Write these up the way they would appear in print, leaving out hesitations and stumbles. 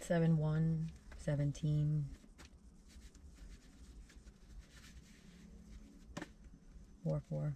7-1, 17, 4-4.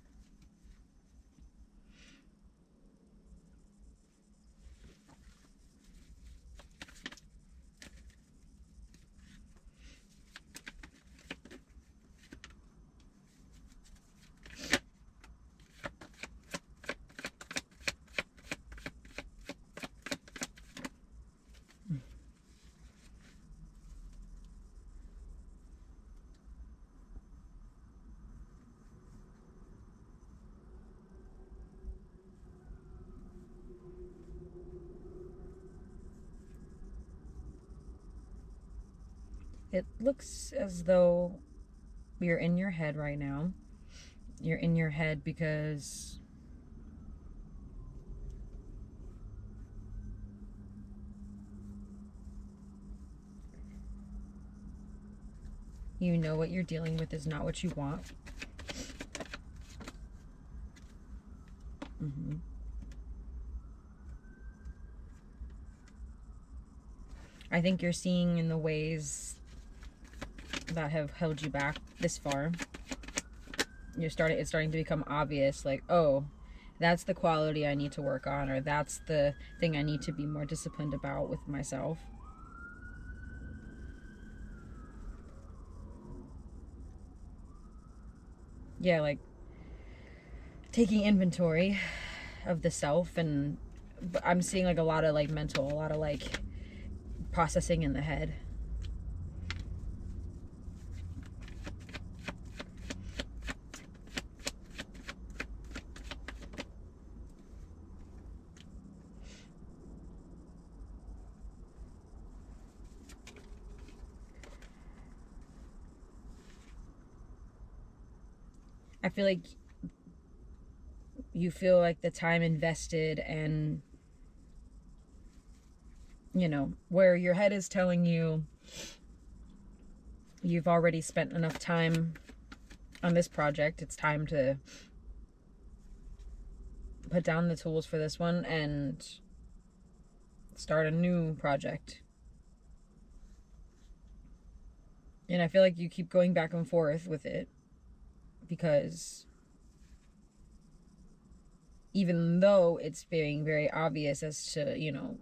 It looks as though you're in your head right now. You're in your head because you know what you're dealing with is not what you want. I think you're seeing in the ways that have held you back this far. It's starting to become obvious, like, oh, that's the quality I need to work on, or that's the thing I need to be more disciplined about with myself. Yeah, like taking inventory of the self, and I'm seeing like a lot of like mental, a lot of like processing in the head. I feel like you feel like the time invested, and you know, where your head is telling you you've already spent enough time on this project, it's time to put down the tools for this one and start a new project. And I feel like you keep going back and forth with it because even though it's being very obvious as to, you know,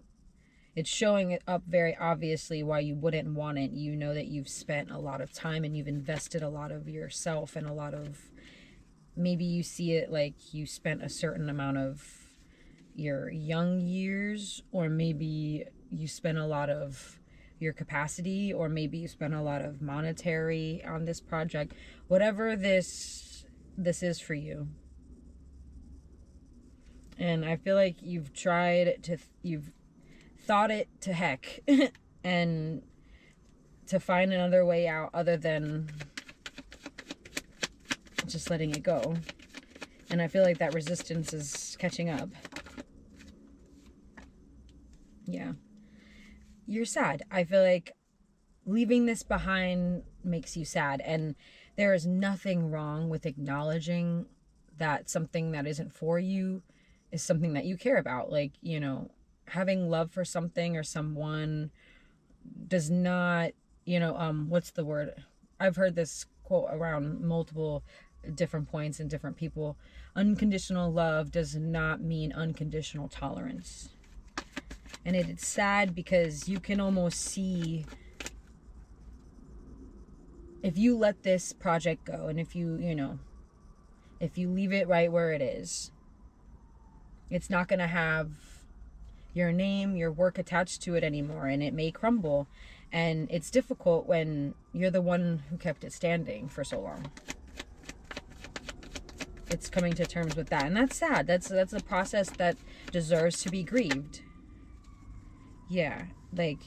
it's showing it up very obviously why you wouldn't want it. You know that you've spent a lot of time and you've invested a lot of yourself and a lot of, maybe you see it like you spent a certain amount of your young years, or maybe you spent a lot of your capacity, or maybe you spent a lot of monetary on this project. Whatever this is for you. And I feel like you've thought it to heck and to find another way out other than just letting it go. And I feel like that resistance is catching up. Yeah. You're sad. I feel like leaving this behind makes you sad. And there is nothing wrong with acknowledging that something that isn't for you is something that you care about. Like, you know, having love for something or someone does not, you know, what's the word? I've heard this quote around multiple different points and different people. Unconditional love does not mean unconditional tolerance. And it's sad because you can almost see, if you let this project go, and if you leave it right where it is, it's not going to have your name, your work attached to it anymore, and it may crumble. And it's difficult when you're the one who kept it standing for so long. It's coming to terms with that, and that's sad. That's a process that deserves to be grieved. Yeah, like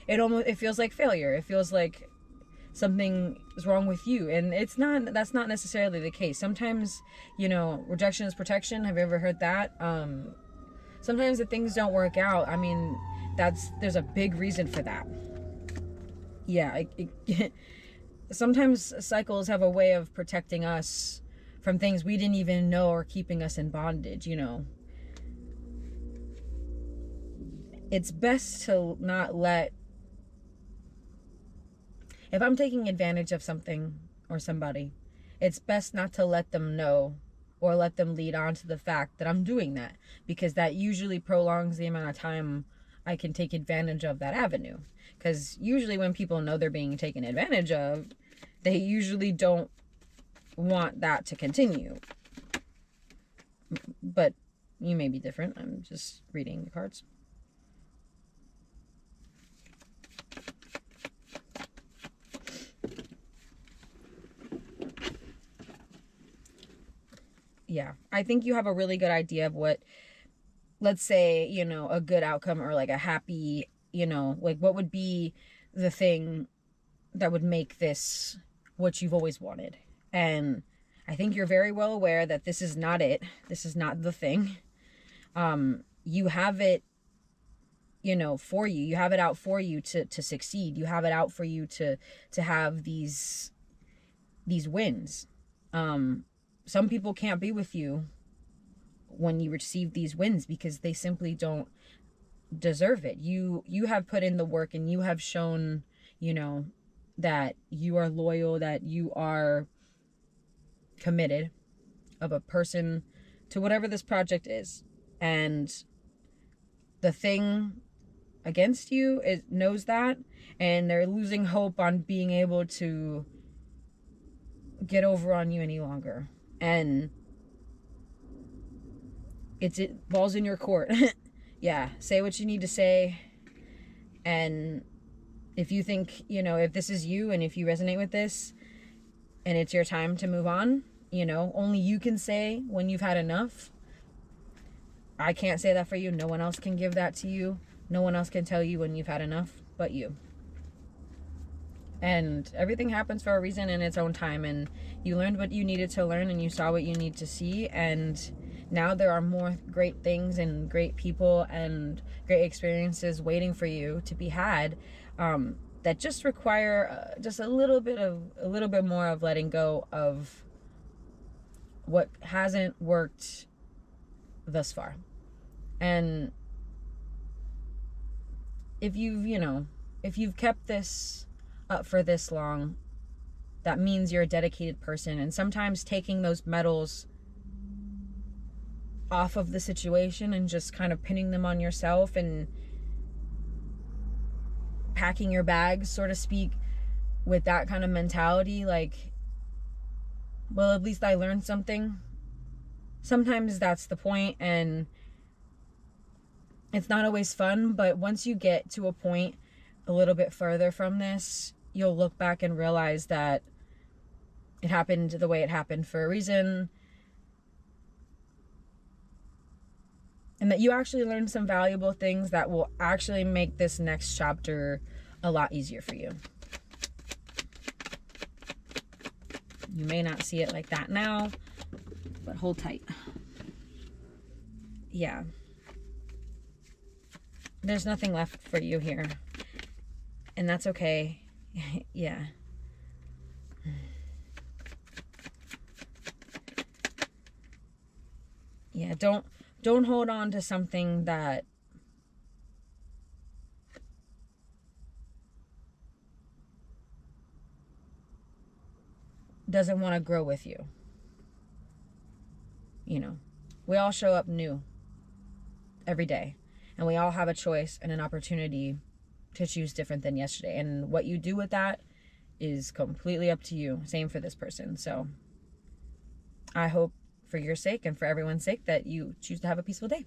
it feels like failure. It feels like something is wrong with you, and that's not necessarily the case. Sometimes, you know, rejection is protection. Have you ever heard that? Sometimes if things don't work out, I mean, there's a big reason for that. Yeah, sometimes cycles have a way of protecting us from things we didn't even know are keeping us in bondage, you know. It's best to not let if I'm taking advantage of something or somebody, it's best not to let them know or let them lead on to the fact that I'm doing that, because that usually prolongs the amount of time I can take advantage of that avenue. Because usually when people know they're being taken advantage of, they usually don't want that to continue. But you may be different. I'm just reading the cards. Yeah, I think you have a really good idea of what, let's say, you know, a good outcome or like a happy, you know, like what would be the thing that would make this what you've always wanted. And I think you're very well aware that this is not it. This is not the thing. You have it, you know, for you. You have it out for you to succeed. You have it out for you to have these wins. Some people can't be with you when you receive these wins because they simply don't deserve it. You have put in the work and you have shown, you know, that you are loyal, that you are committed of a person to whatever this project is. And the thing against you knows that, and they're losing hope on being able to get over on you any longer. And it balls in your court. Yeah, say what you need to say. And if you think, you know, if this is you and if you resonate with this and it's your time to move on, you know, only you can say when you've had enough. I can't say that for you. No one else can give that to you. No one else can tell you when you've had enough but you. And everything happens for a reason in its own time, and you learned what you needed to learn and you saw what you need to see, and now there are more great things and great people and great experiences waiting for you to be had, that just require just a little bit more of letting go of what hasn't worked thus far. And if you've kept this up for this long, that means you're a dedicated person. And sometimes taking those medals off of the situation and just kind of pinning them on yourself and packing your bags, so to speak, with that kind of mentality, like, well, at least I learned something. Sometimes that's the point, and it's not always fun, but once you get to a point a little bit further from this, you'll look back and realize that it happened the way it happened for a reason, and that you actually learned some valuable things that will actually make this next chapter a lot easier for you. You may not see it like that now, but hold tight. Yeah. There's nothing left for you here, and that's okay. Yeah. Yeah, don't hold on to something that doesn't want to grow with you. You know, we all show up new every day, and we all have a choice and an opportunity to choose different than yesterday. And what you do with that is completely up to you. Same for this person. So I hope for your sake and for everyone's sake that you choose to have a peaceful day.